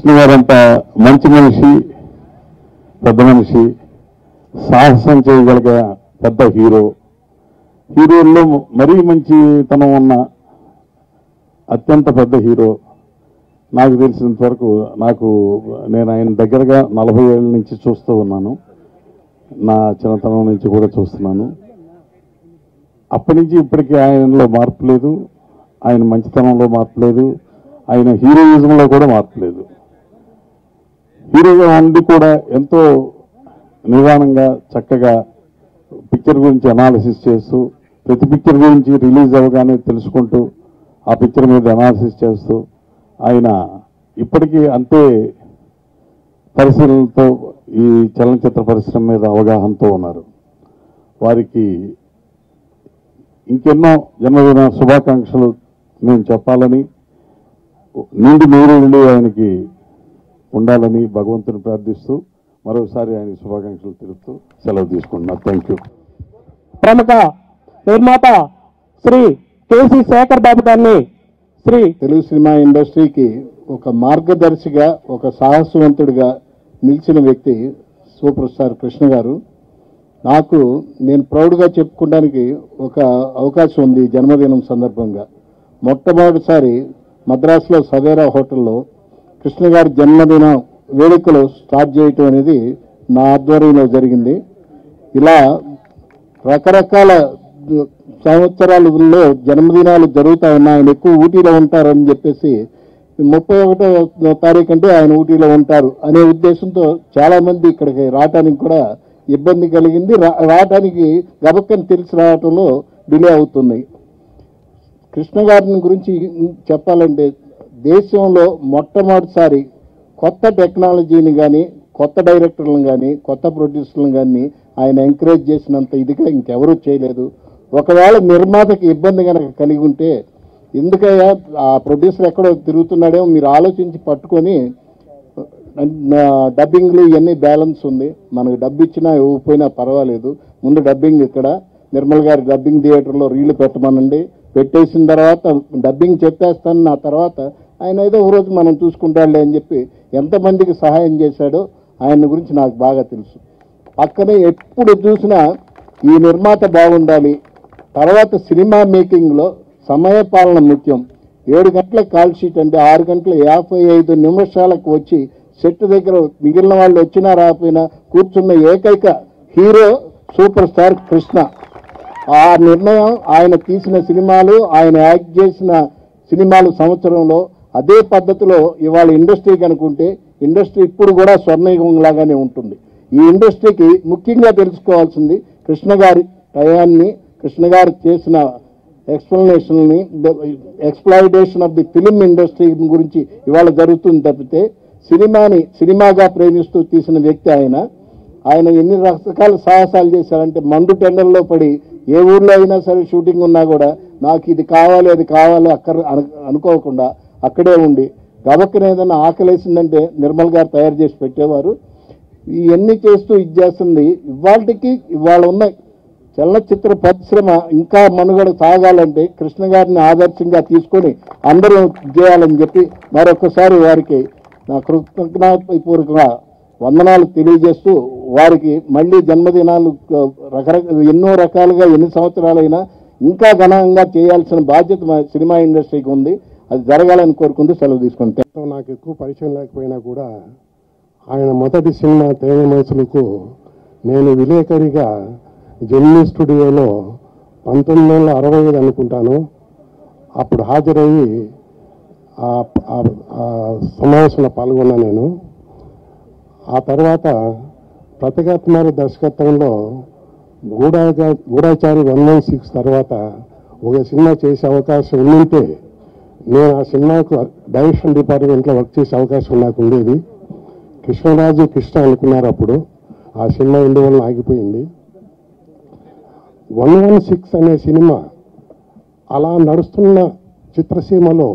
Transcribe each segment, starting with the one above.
కృష్ణ గారంత మంచి మనిషి, పెద్ద మనిషి, సాహసం చేయగలిగే పెద్ద హీరోల్లో మరీ మంచితనం ఉన్న అత్యంత పెద్ద హీరో. నాకు తెలిసినంత వరకు నేను ఆయన దగ్గరగా 40 ఏళ్ళ నుంచి చూస్తూ ఉన్నాను. నా చిన్నతనం నుంచి కూడా చూస్తున్నాను. అప్పటి నుంచి ఇప్పటికీ ఆయనలో మార్పు లేదు, ఆయన మంచితనంలో మార్పు లేదు, ఆయన హీరోయిజంలో కూడా మార్పు లేదు. హీరోగా ఉండి కూడా ఎంతో నిదానంగా చక్కగా పిక్చర్ గురించి అనాలిసిస్ చేస్తూ, ప్రతి పిక్చర్ గురించి రిలీజ్ అవ్వగానే తెలుసుకుంటూ ఆ పిక్చర్ మీద అనాలిసిస్ చేస్తూ ఆయన ఇప్పటికీ అంతే పరిశీలనతో ఈ చలనచిత్ర పరిశ్రమ మీద అవగాహనతో ఉన్నారు. వారికి ఇంకెన్నో జన్మదిన శుభాకాంక్షలు నేను చెప్పాలని, నిండి నూరేళ్ళు ఆయనకి ఉండాలని భగవంతుని ప్రార్థిస్తూ మరోసారి ఆయన శుభాకాంక్షలు తెలుపుతూ సెలవు తీసుకుంటున్నాను. Thank you. ప్రముఖ నిర్మాత శ్రీ కేసీ శేఖర్ బాబు గారిని తెలుగు సినిమా ఇండస్ట్రీకి ఒక మార్గదర్శిగా, ఒక సాహసవంతుడిగా నిలిచిన వ్యక్తి సూపర్ స్టార్ కృష్ణ గారు. నేను ప్రౌడ్గా చెప్పుకోవడానికి ఒక అవకాశం ఉంది. జన్మదినం సందర్భంగా మొట్టమొదటిసారి మద్రాసులో సవేరా హోటల్లో కృష్ణ గారి జన్మదిన వేడుకలు స్టార్ట్ చేయటం అనేది నా ఆధ్వర్యంలో జరిగింది. ఇలా రకరకాల సంవత్సరాలలో జన్మదినాలు జరుగుతూ ఉన్నాయి. ఆయన ఎక్కువ ఊటీలో ఉంటారని చెప్పేసి 31వ తారీఖు అంటే ఆయన ఊటీలో ఉంటారు అనే ఉద్దేశంతో చాలా మంది ఇక్కడికి రావడానికి కూడా ఇబ్బంది కలిగింది. రావడానికి గబక్కని తెలిసి రావటంలో డిలే అవుతున్నాయి. కృష్ణ గారిని గురించి చెప్పాలంటే దేశంలో మొట్టమొదటిసారి కొత్త టెక్నాలజీని కానీ, కొత్త డైరెక్టర్లను కానీ, కొత్త ప్రొడ్యూసర్లను కానీ ఆయన ఎంకరేజ్ చేసినంత ఇదిగా ఇంకెవరూ చేయలేదు. ఒకవేళ నిర్మాతకి ఇబ్బంది కనుక కలిగి ఉంటే, ఎందుకయ్యా ఆ ప్రొడ్యూసర్ ఎక్కడో తిరుగుతున్నాడేమో మీరు ఆలోచించి పట్టుకొని, డబ్బింగ్లు ఇవన్నీ బ్యాలెన్స్ ఉంది, మనకు డబ్బు ఇచ్చినా ఇవ్వకపోయినా పర్వాలేదు, ముందు డబ్బింగ్ ఇక్కడ నిర్మల్ గారి డబ్బింగ్ థియేటర్లో రీళ్లు పెట్టమనండి, పెట్టేసిన తర్వాత డబ్బింగ్ చెప్పేస్తాను, నా తర్వాత ఆయన ఏదో ఒక రోజు మనం చూసుకుంటాడులే అని చెప్పి ఎంతమందికి సహాయం చేశాడో ఆయన గురించి నాకు బాగా తెలుసు. పక్కనే ఎప్పుడు చూసినా ఈ నిర్మాత బాగుండాలి, తర్వాత సినిమా మేకింగ్లో సమయపాలన ముఖ్యం. 7 గంటల కాల్ షీట్ అంటే 6 గంటల 55 నిమిషాలకు వచ్చి సెట్ దగ్గర మిగిలిన వాళ్ళు వచ్చినా రాకపోయినా కూర్చున్న ఏకైక హీరో సూపర్ స్టార్ కృష్ణ. ఆ నిర్ణయం ఆయన తీసిన సినిమాలు, ఆయన యాక్ట్ చేసిన సినిమాలు సంవత్సరంలో అదే పద్ధతిలో ఇవాళ ఇండస్ట్రీ కనుకుంటే ఇండస్ట్రీ ఇప్పుడు కూడా స్వర్ణయుగం లాగానే ఉంటుంది. ఈ ఇండస్ట్రీకి ముఖ్యంగా తెలుసుకోవాల్సింది కృష్ణ గారి టయాన్ని, కృష్ణ గారు చేసిన ఎక్స్ప్లెనేషన్ని, exploitation of the film industry గురించి ఇవాళ జరుగుతుంది తప్పితే సినిమాగా ప్రేమిస్తూ తీసిన వ్యక్తి ఆయన ఎన్ని రకాల సాహసాలు చేశారంటే మండు టెండర్లో పడి ఏ ఊర్లో అయినా సరే షూటింగ్ ఉన్నా కూడా నాకు ఇది కావాలి అది కావాలి అనుకోకుండా అక్కడే ఉండి గబక్కన ఏదైనా ఆకలేసిందంటే నిర్మల్ గారు తయారు చేసి పెట్టేవారు. ఇవన్నీ చేస్తూ ఇది చేస్తుంది. ఇవాళ ఉన్న చలనచిత్ర పరిశ్రమ ఇంకా మనుగడ సాగాలంటే కృష్ణ గారిని ఆదర్శంగా తీసుకొని అందరూ చేయాలని చెప్పి మరొకసారి వారికి నా కృతజ్ఞతాపూర్వకంగా వందనాలు తెలియజేస్తూ, వారికి మళ్ళీ జన్మదినాలు ఎన్నో రకాలుగా ఎన్ని సంవత్సరాలైనా ఇంకా ఘనంగా చేయాల్సిన బాధ్యత మా సినిమా ఇండస్ట్రీకి ఉంది. అది జరగాలని కోరుకుంటూ సెలవు తీసుకుంటాను. నాకు ఎక్కువ పరిచయం లేకపోయినా కూడా ఆయన మొదటి సినిమా తేనె మనసులకు నేను విలేకరిగా జెమినీ స్టూడియోలో 1965 అనుకుంటాను అప్పుడు హాజరయ్యి సమావేశంలో పాల్గొన్నా నేను. ఆ తర్వాత ప్రతిఘాత్మారి దర్శకత్వంలో గూఢాచారి 116 తర్వాత ఒక సినిమా చేసే అవకాశం ఉంటే నేను ఆ సినిమాకు డైరెక్షన్ డిపార్ట్మెంట్లో వర్క్ చేసే అవకాశం నాకు ఉండేది. కృష్ణరాజు కృష్ణ అనుకున్నారు అప్పుడు, ఆ సినిమా ఇందువలన ఆగిపోయింది. 116 అనే సినిమా అలా నడుస్తున్న చిత్రసీమలో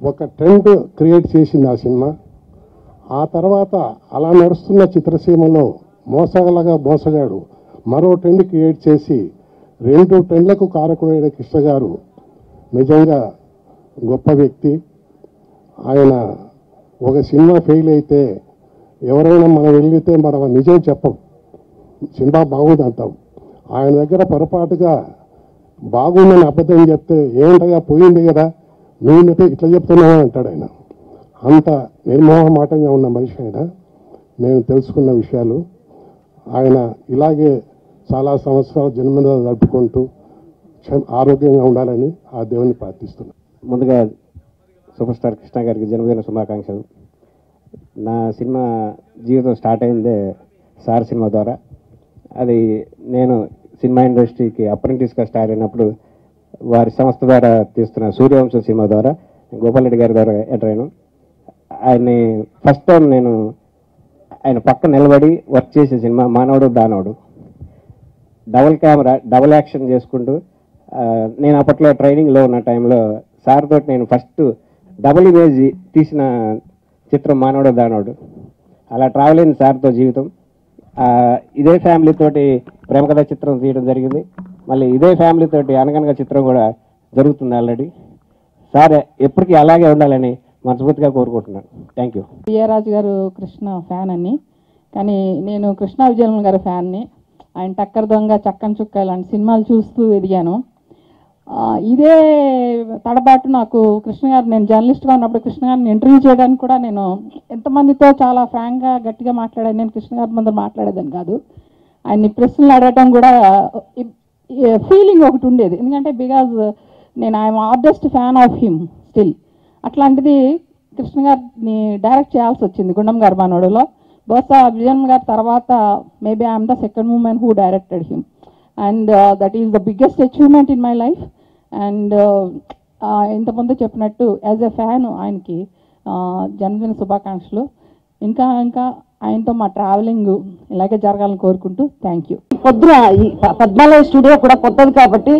ఒక ట్రెండ్ క్రియేట్ చేసింది ఆ సినిమా. ఆ తర్వాత అలా నడుస్తున్న చిత్రసీమలో మోసగాడు మరో ట్రెండ్ క్రియేట్ చేసి 2 ట్రెండ్లకు కారకుడైన కృష్ణ గారు నిజంగా గొప్ప వ్యక్తి. ఆయన ఒక సినిమా ఫెయిల్ అయితే ఎవరైనా మనం వెళ్తే మనం నిజం చెప్పం, సినిమా బాగుంది అంటాం. ఆయన దగ్గర పొరపాటుగా బాగుందని అబద్ధం చెప్తే ఏంటయ్యా పోయింది కదా నువ్వు ఇట్లా చెప్తున్నావు అంటాడు ఆయన. అంత నిర్మోహమాటంగా ఉన్న మనిషి ఆయన. నేను తెలుసుకున్న విషయాలు ఆయన ఇలాగే చాలా సంవత్సరాలు జన్మదిన జరుపుకుంటూ ఆరోగ్యంగా ఉండాలని ఆ దేవుని ప్రార్థిస్తున్నాను. ముందుగా సూపర్ స్టార్ కృష్ణ గారికి జన్మదిన శుభాకాంక్షలు. నా సినిమా జీవితం స్టార్ట్ అయిందే సార్ సినిమా ద్వారా. అది నేను సినిమా ఇండస్ట్రీకి అప్రెంటిస్గా స్టార్ట్ అయినప్పుడు వారి సంస్థ ద్వారా తీస్తున్న సూర్యవంశం సినిమా ద్వారా గోపాల్ రెడ్డి గారి ద్వారా ఎంటర్ అయ్యాను. ఆయన్ని ఫస్ట్ టైం నేను ఆయన పక్క నిలబడి వర్క్ చేసే సినిమా మానవుడు దానవుడు. డబుల్ కెమెరా డబుల్ యాక్షన్ చేసుకుంటూ నేను అప్పట్లో ట్రైనింగ్లో ఉన్న టైంలో సార్ తోటి నేను ఫస్ట్ డబుల్ ఇమేజ్ తీసిన చిత్రం మానవుడు దానవుడు. అలా ట్రావెల్ అయింది సార్తో జీవితం. ఇదే ఫ్యామిలీతోటి ప్రేమ కథ చిత్రం తీయడం జరిగింది. మళ్ళీ ఇదే ఫ్యామిలీతోటి అనగనగా చిత్రం కూడా జరుగుతుంది ఆల్రెడీ. సార్ ఎప్పటికీ అలాగే ఉండాలని మనస్ఫూర్తిగా కోరుకుంటున్నాను. Thank you. పిఆర్రాజు గారు కృష్ణ ఫ్యాన్ అని, కానీ నేను కృష్ణ విజయన్ గారి ఫ్యాన్ని. ఆయన టక్కర్ దొంగ, చక్కని చుక్క ఇలాంటి సినిమాలు చూస్తూ ఎదిగాను. ఇదే తడబాటు నాకు కృష్ణ గారు, నేను జర్నలిస్ట్గా ఉన్నప్పుడు కృష్ణ గారిని ఇంటర్వ్యూ చేయడానికి కూడా నేను ఎంతమందితో చాలా ఫ్రాంక్గా గట్టిగా మాట్లాడాను. నేను కృష్ణ గారి ముందర మాట్లాడేదాన్ని కాదు. ఆయన్ని ప్రశ్నలు అడగటం కూడా ఫీలింగ్ ఒకటి ఉండేది, ఎందుకంటే బికాజ్ నేను I'm hardest fan of him still. అట్లాంటిది కృష్ణ గారిని డైరెక్ట్ చేయాల్సి వచ్చింది గుండం గారి మనోడులో. బహుశా విజయన్ గారి తర్వాత maybe I'm the second women who directed him, and that is the biggest achievement in my life. And ఇంతకుముందు చెప్పినట్టు యాజ్ ఎ ఫ్యాన్ ఆయనకి జన్మదిన శుభాకాంక్షలు. ఇంకా ఇంకా ఆయనతో మా ట్రావెలింగ్ ఇలాగే జరగాలని కోరుకుంటూ థ్యాంక్ యూ. పొద్దున ఈ పద్మాలయ స్టూడియో కూడా కొత్తది కాబట్టి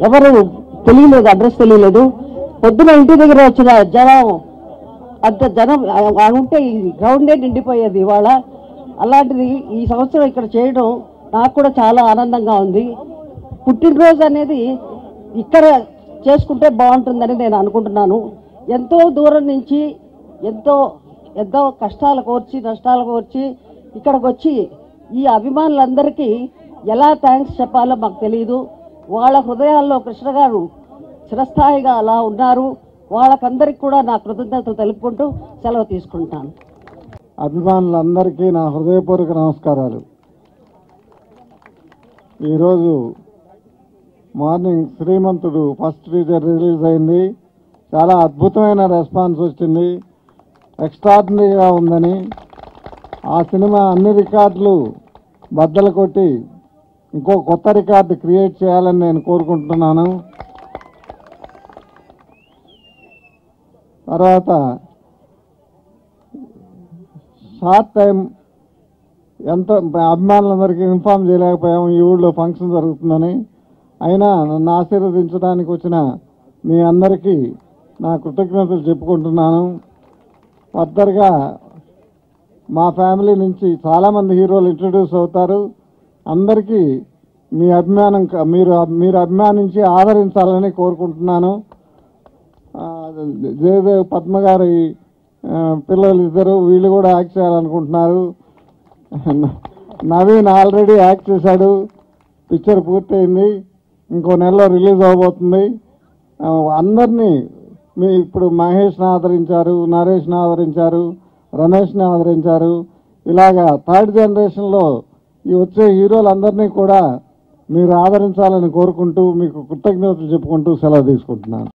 ఎవరు తెలియలేదు, అడ్రస్ తెలియలేదు. పొద్దున ఇంటి దగ్గర వచ్చిన జనం, అంత జనం ఉంటే ఈ గ్రౌండే నిండిపోయేది ఇవాళ. అలాంటిది ఈ సంవత్సరం ఇక్కడ చేయడం నాకు కూడా చాలా ఆనందంగా ఉంది. పుట్టినరోజు అనేది ఇక్కడ చేసుకుంటే బాగుంటుందని నేను అనుకుంటున్నాను. ఎంతో దూరం నుంచి ఎంతో ఎంతో కష్టాలు కోర్చి నష్టాలు కోర్చి ఇక్కడికి వచ్చి ఈ అభిమానులందరికీ ఎలా థ్యాంక్స్ చెప్పాలో మాకు తెలియదు. వాళ్ళ హృదయాల్లో కృష్ణ గారు చిరస్థాయిగా అలా ఉన్నారు. వాళ్ళకందరికీ కూడా నా కృతజ్ఞతలు తెలుపుకుంటూ సెలవు తీసుకుంటాను. అభిమానులందరికీ నా హృదయపూర్వక నమస్కారాలు. ఈరోజు మార్నింగ్ శ్రీమంతుడు ఫస్ట్ టీజర్ రిలీజ్ అయింది. చాలా అద్భుతమైన రెస్పాన్స్ వచ్చింది, ఎక్స్ట్రాడినరీగా ఉందని. ఆ సినిమా అన్ని రికార్డులు బద్దలు కొట్టి ఇంకో కొత్త రికార్డు క్రియేట్ చేయాలని నేను కోరుకుంటున్నాను. తర్వాత షార్ట్ టైం ఎంత అభిమానులందరికీ ఇన్ఫార్మ్ చేయలేకపోయాము ఈ ఊళ్ళో ఫంక్షన్ జరుగుతుందని. అయినా నన్ను ఆశీర్వదించడానికి వచ్చిన మీ అందరికీ నా కృతజ్ఞతలు చెప్పుకుంటున్నాను. ఫర్దర్గా మా ఫ్యామిలీ నుంచి చాలామంది హీరోలు ఇంట్రడ్యూస్ అవుతారు. అందరికీ మీ అభిమానం మీరు అభిమానించి ఆదరించాలని కోరుకుంటున్నాను. జయదేవ్ పద్మ గారి పిల్లలు ఇద్దరు, వీళ్ళు కూడా యాక్ట్ చేయాలనుకుంటున్నారు. నవీన్ ఆల్రెడీ యాక్ట్ చేశాడు, పిక్చర్ పూర్తయింది, ఇంకో నెలలో రిలీజ్ అవబోతుంది. అందరినీ ఇప్పుడు మహేష్ని ఆదరించారు, నరేష్ని ఆదరించారు, రమేష్ని ఆదరించారు. ఇలాగా థర్డ్ జనరేషన్లో ఈ వచ్చే హీరోలందరినీ కూడా మీరు ఆదరించాలని కోరుకుంటూ మీకు కృతజ్ఞతలు చెప్పుకుంటూ సెలవు తీసుకుంటున్నాను.